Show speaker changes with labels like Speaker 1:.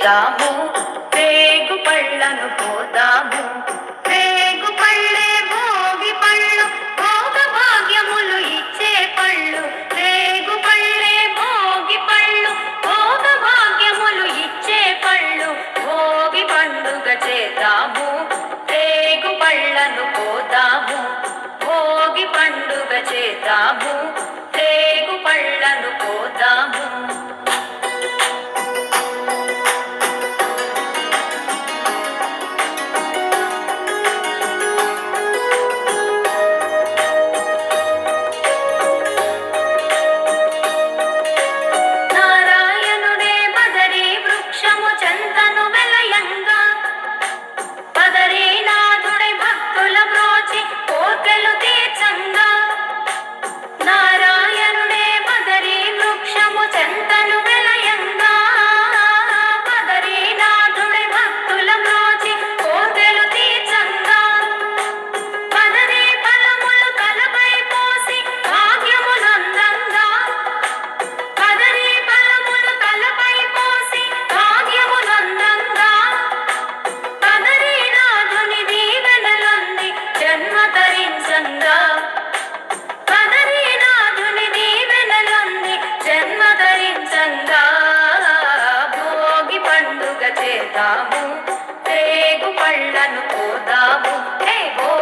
Speaker 1: చేద్దాము, రేగు పళ్ళను పోదాము. రేగు పళ్ళే భోగి పళ్ళు, భోగ భాగ్యములు ఇచ్చే పళ్ళు. రేగు పళ్ళే భోగి పళ్ళు, భోగ భాగ్యములు ఇచ్చే పళ్ళు. భోగి పండుగ చేద్దాము, రేగు పళ్ళను పోదాము. భోగి పండుగ చేద్దాము,